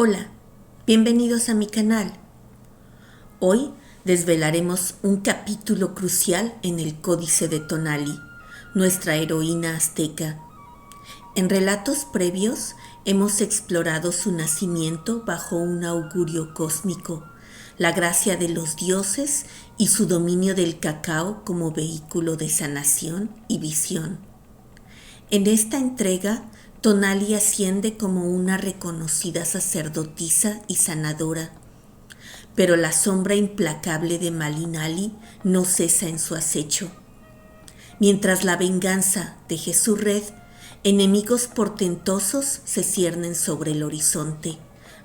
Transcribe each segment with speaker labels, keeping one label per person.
Speaker 1: Hola, bienvenidos a mi canal. Hoy desvelaremos un capítulo crucial en el Códice de Tonali, nuestra heroína azteca. En relatos previos hemos explorado su nacimiento bajo un augurio cósmico, la gracia de los dioses y su dominio del cacao como vehículo de sanación y visión. En esta entrega, Tonali asciende como una reconocida sacerdotisa y sanadora, pero la sombra implacable de Malinali no cesa en su acecho. Mientras la venganza de Jesús-Red, enemigos portentosos se ciernen sobre el horizonte,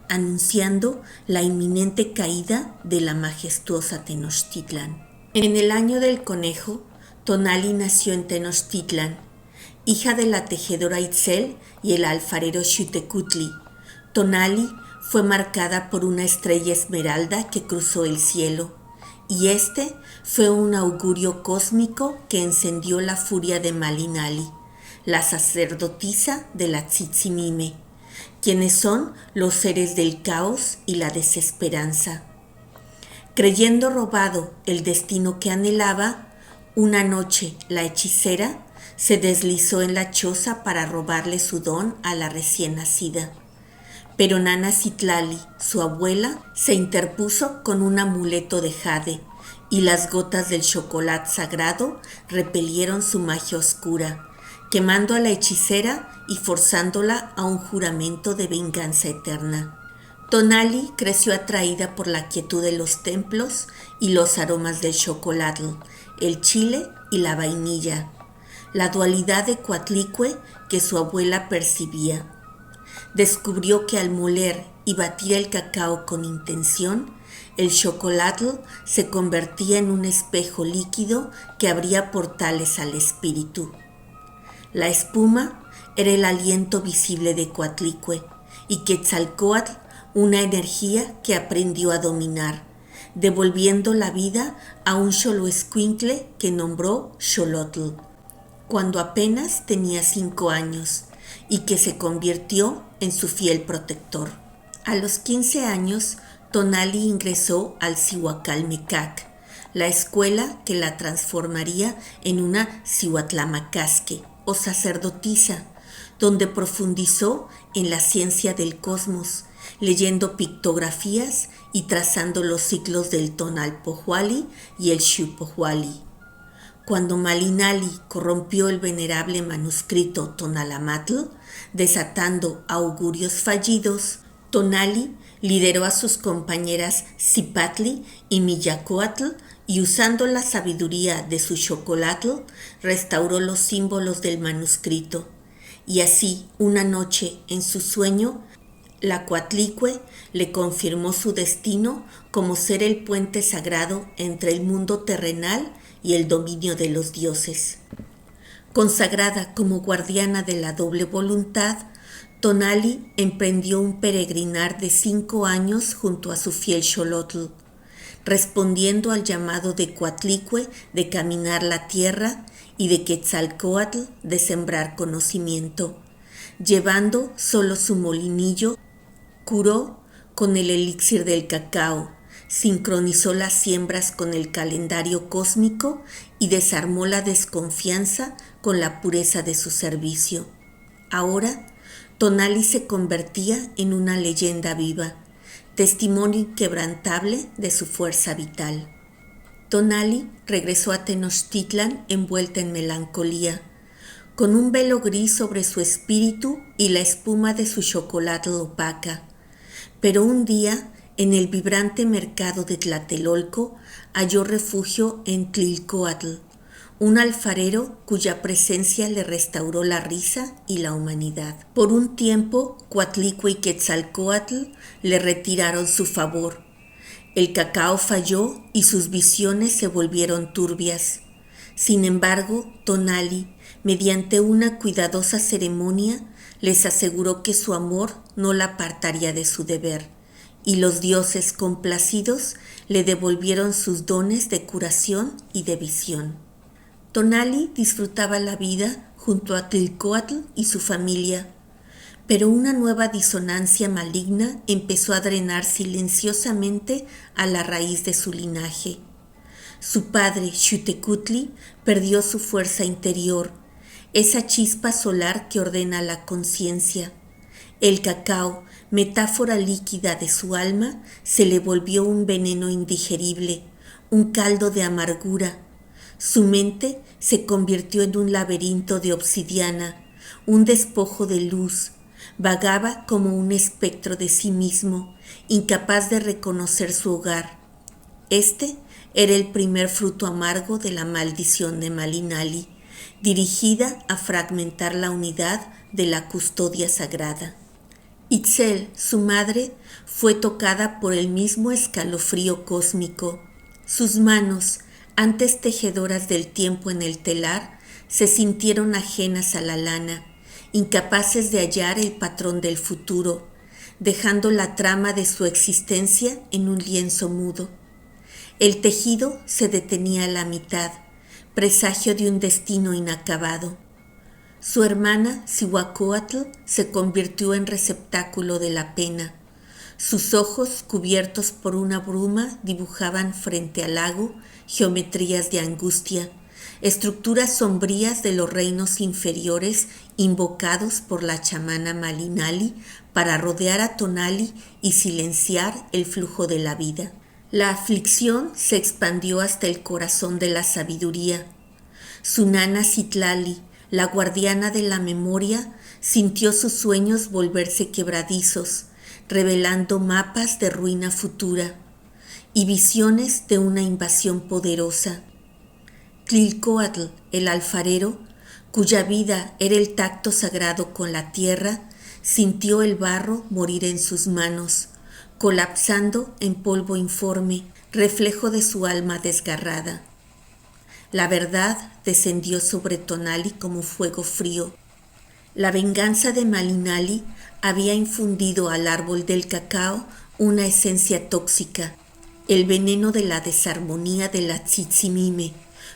Speaker 1: anunciando la inminente caída de la majestuosa Tenochtitlan. En el año del conejo, Tonali nació en Tenochtitlan, hija de la tejedora Itzel y el alfarero Xiuhtecutli. Tonali fue marcada por una estrella esmeralda que cruzó el cielo, y este fue un augurio cósmico que encendió la furia de Malinali, la sacerdotisa de la Tzitzimime, quienes son los seres del caos y la desesperanza. Creyendo robado el destino que anhelaba, una noche la hechicera se deslizó en la choza para robarle su don a la recién nacida. Pero Nana Citlali, su abuela, se interpuso con un amuleto de jade y las gotas del chocolate sagrado repelieron su magia oscura, quemando a la hechicera y forzándola a un juramento de venganza eterna. Tonali creció atraída por la quietud de los templos y los aromas del chocolate, el chile y la vainilla, la dualidad de Coatlicue que su abuela percibía. Descubrió que al moler y batir el cacao con intención, el chocolate se convertía en un espejo líquido que abría portales al espíritu. La espuma era el aliento visible de Coatlicue y Quetzalcóatl una energía que aprendió a dominar, devolviendo la vida a un xoloescuincle que nombró Xolotl, cuando apenas tenía 5 años, y que se convirtió en su fiel protector. A los 15 años, Tonali ingresó al Cihuacalmecac, la escuela que la transformaría en una Cihuatlamacasque, o sacerdotisa, donde profundizó en la ciencia del cosmos, leyendo pictografías y trazando los ciclos del Tonalpohualli y el Xiuhpohualli. Cuando Malinali corrompió el venerable manuscrito Tonalamatl, desatando augurios fallidos, Tonali lideró a sus compañeras Cipatli y Millacoatl y usando la sabiduría de su chocolatl, restauró los símbolos del manuscrito. Y así, una noche, en su sueño, la Coatlicue le confirmó su destino como ser el puente sagrado entre el mundo terrenal y el dominio de los dioses. Consagrada como guardiana de la doble voluntad, Tonali emprendió un peregrinar de 5 años junto a su fiel xolotl, respondiendo al llamado de Coatlicue de caminar la tierra y de Quetzalcóatl de sembrar conocimiento, llevando solo su molinillo. Curó con el elixir del cacao, sincronizó las siembras con el calendario cósmico y desarmó la desconfianza con la pureza de su servicio. Ahora, Tonali se convertía en una leyenda viva, testimonio inquebrantable de su fuerza vital. Tonali regresó a Tenochtitlan envuelta en melancolía, con un velo gris sobre su espíritu y la espuma de su chocolate opaca. Pero un día, en el vibrante mercado de Tlatelolco, halló refugio en Tlilcoatl, un alfarero cuya presencia le restauró la risa y la humanidad. Por un tiempo, Coatlicue y Quetzalcóatl le retiraron su favor. El cacao falló y sus visiones se volvieron turbias. Sin embargo, Tonali, mediante una cuidadosa ceremonia, les aseguró que su amor no la apartaría de su deber, y los dioses complacidos le devolvieron sus dones de curación y de visión. Tonali disfrutaba la vida junto a Tlilcoatl y su familia, Pero una nueva disonancia maligna empezó a drenar silenciosamente a la raíz de su linaje. Su padre, Xiuhtecuhtli, perdió su fuerza interior, esa chispa solar que ordena la conciencia. El cacao, metáfora líquida de su alma, se le volvió un veneno indigerible, un caldo de amargura. Su mente se convirtió en un laberinto de obsidiana, un despojo de luz. Vagaba como un espectro de sí mismo, incapaz de reconocer su hogar. Este era el primer fruto amargo de la maldición de Malinali, dirigida a fragmentar la unidad de la custodia sagrada. Itzel, su madre, fue tocada por el mismo escalofrío cósmico. Sus manos, antes tejedoras del tiempo en el telar, se sintieron ajenas a la lana, incapaces de hallar el patrón del futuro, dejando la trama de su existencia en un lienzo mudo. El tejido se detenía a la mitad, presagio de un destino inacabado. Su hermana, Cihuacóatl, se convirtió en receptáculo de la pena. Sus ojos, cubiertos por una bruma, dibujaban frente al lago geometrías de angustia, estructuras sombrías de los reinos inferiores invocados por la chamana Malinali para rodear a Tonali y silenciar el flujo de la vida. La aflicción se expandió hasta el corazón de la sabiduría. Su nana Citlali, la guardiana de la memoria, sintió sus sueños volverse quebradizos, revelando mapas de ruina futura y visiones de una invasión poderosa. Tlilcoatl, el alfarero, cuya vida era el tacto sagrado con la tierra, sintió el barro morir en sus manos, colapsando en polvo informe, reflejo de su alma desgarrada. La verdad descendió sobre Tonali como fuego frío. La venganza de Malinali había infundido al árbol del cacao una esencia tóxica, el veneno de la desarmonía de la Tzitzimime,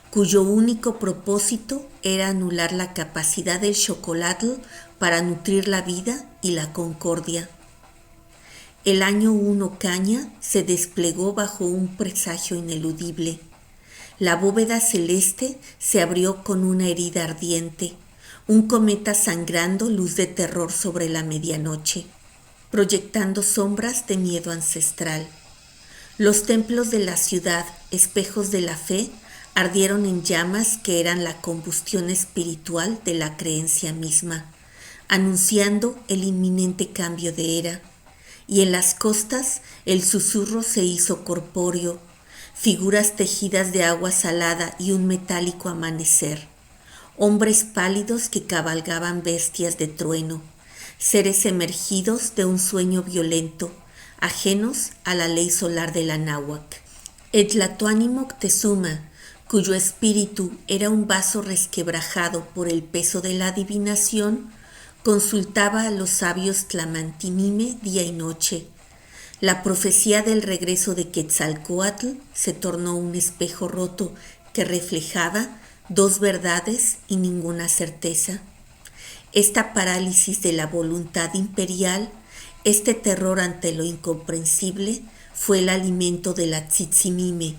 Speaker 1: cuyo único propósito era anular la capacidad del xocolatl para nutrir la vida y la concordia. El año 1 Caña se desplegó bajo un presagio ineludible. La bóveda celeste se abrió con una herida ardiente, un cometa sangrando luz de terror sobre la medianoche, proyectando sombras de miedo ancestral. Los templos de la ciudad, espejos de la fe, ardieron en llamas que eran la combustión espiritual de la creencia misma, anunciando el inminente cambio de era. Y en las costas el susurro se hizo corpóreo, figuras tejidas de agua salada y un metálico amanecer, hombres pálidos que cabalgaban bestias de trueno, seres emergidos de un sueño violento, ajenos a la ley solar de la náhuac. Etlatoani Moctezuma, cuyo espíritu era un vaso resquebrajado por el peso de la adivinación, consultaba a los sabios Tlamantinime día y noche. La profecía del regreso de Quetzalcóatl se tornó un espejo roto que reflejaba dos verdades y ninguna certeza. Esta parálisis de la voluntad imperial, este terror ante lo incomprensible, fue el alimento de la Tzitzimime,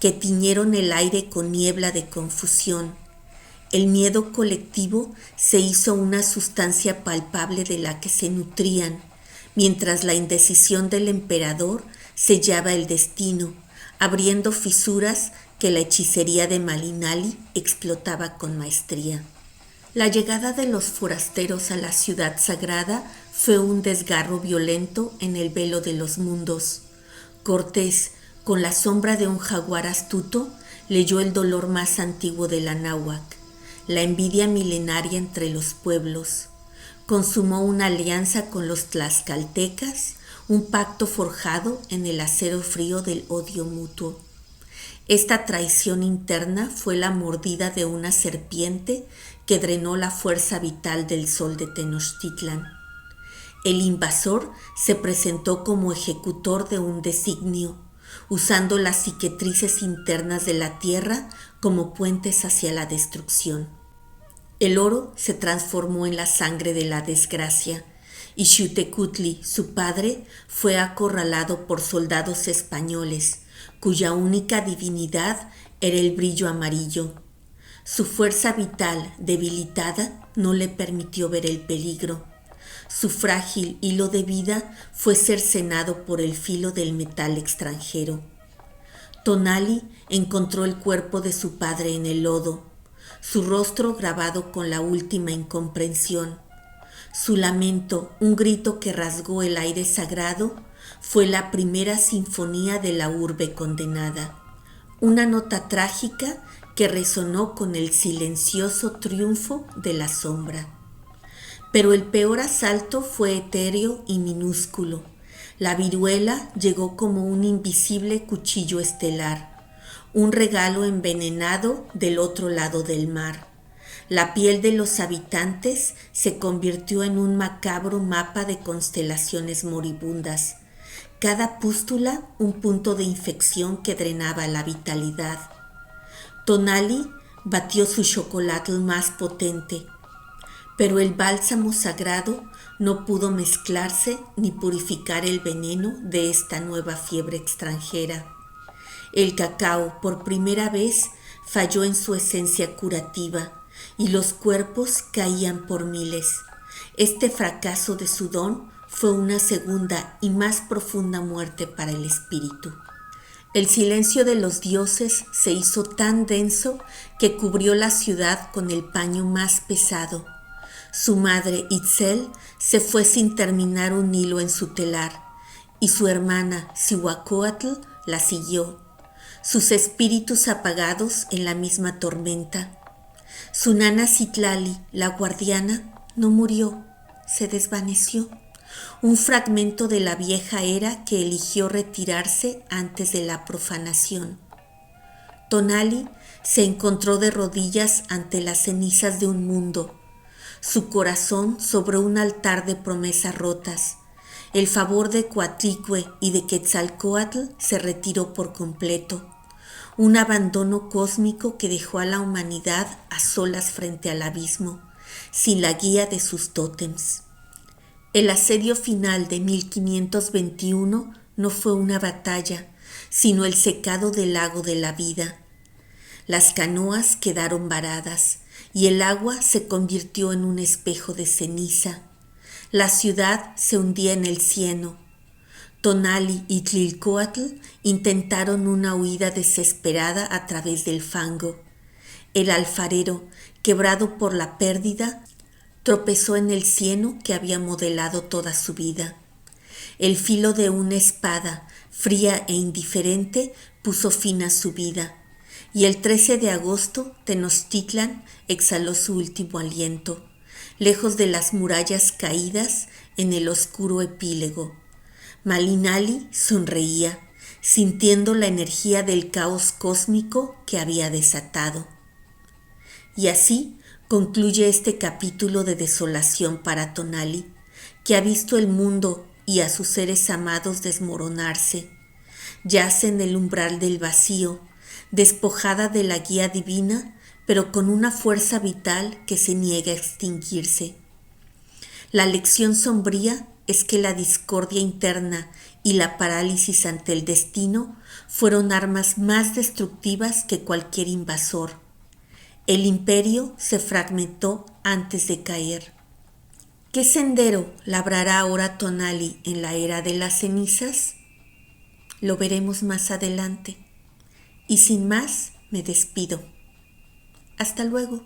Speaker 1: que tiñeron el aire con niebla de confusión. El miedo colectivo se hizo una sustancia palpable de la que se nutrían, mientras la indecisión del emperador sellaba el destino, abriendo fisuras que la hechicería de Malinali explotaba con maestría. La llegada de los forasteros a la ciudad sagrada fue un desgarro violento en el velo de los mundos. Cortés, con la sombra de un jaguar astuto, leyó el dolor más antiguo de la náhuac, la envidia milenaria entre los pueblos. Consumó una alianza con los tlaxcaltecas, un pacto forjado en el acero frío del odio mutuo. Esta traición interna fue la mordida de una serpiente que drenó la fuerza vital del sol de Tenochtitlan. El invasor se presentó como ejecutor de un designio, usando las cicatrices internas de la tierra como puentes hacia la destrucción. El oro se transformó en la sangre de la desgracia, y Xiuhtecutli, su padre, fue acorralado por soldados españoles, cuya única divinidad era el brillo amarillo. Su fuerza vital, debilitada, no le permitió ver el peligro. Su frágil hilo de vida fue cercenado por el filo del metal extranjero. Tonali encontró el cuerpo de su padre en el lodo, su rostro grabado con la última incomprensión. Su lamento, un grito que rasgó el aire sagrado, fue la primera sinfonía de la urbe condenada, una nota trágica que resonó con el silencioso triunfo de la sombra. Pero el peor asalto fue etéreo y minúsculo. La viruela llegó como un invisible cuchillo estelar, un regalo envenenado del otro lado del mar. La piel de los habitantes se convirtió en un macabro mapa de constelaciones moribundas, cada pústula un punto de infección que drenaba la vitalidad. Tonali batió su xocolátl más potente, pero el bálsamo sagrado no pudo mezclarse ni purificar el veneno de esta nueva fiebre extranjera. El cacao, por primera vez, falló en su esencia curativa y los cuerpos caían por miles. Este fracaso de su don fue una segunda y más profunda muerte para el espíritu. El silencio de los dioses se hizo tan denso que cubrió la ciudad con el paño más pesado. Su madre Itzel se fue sin terminar un hilo en su telar, y su hermana Cihuacóatl la siguió, sus espíritus apagados en la misma tormenta. Su nana Citlali, la guardiana, no murió, se desvaneció, un fragmento de la vieja era que eligió retirarse antes de la profanación. Tonali se encontró de rodillas ante las cenizas de un mundo, su corazón sobre un altar de promesas rotas. El favor de Coatlicue y de Quetzalcóatl se retiró por completo, un abandono cósmico que dejó a la humanidad a solas frente al abismo, sin la guía de sus tótems. El asedio final de 1521 no fue una batalla, sino el secado del lago de la vida. Las canoas quedaron varadas y el agua se convirtió en un espejo de ceniza. La ciudad se hundía en el cieno. Tonali y Tlilcoatl intentaron una huida desesperada a través del fango. El alfarero, quebrado por la pérdida, tropezó en el cieno que había modelado toda su vida. El filo de una espada, fría e indiferente, puso fin a su vida, y el 13 de agosto Tenochtitlan exhaló su último aliento, lejos de las murallas caídas en el oscuro epílogo. Malinali sonreía, sintiendo la energía del caos cósmico que había desatado. Y así concluye este capítulo de desolación para Tonali, que ha visto el mundo y a sus seres amados desmoronarse. Yace en el umbral del vacío, despojada de la guía divina, pero con una fuerza vital que se niega a extinguirse. La lección sombría es que la discordia interna y la parálisis ante el destino fueron armas más destructivas que cualquier invasor. El imperio se fragmentó antes de caer. ¿Qué sendero labrará ahora Tonali en la era de las cenizas? Lo veremos más adelante. Y sin más, me despido. Hasta luego.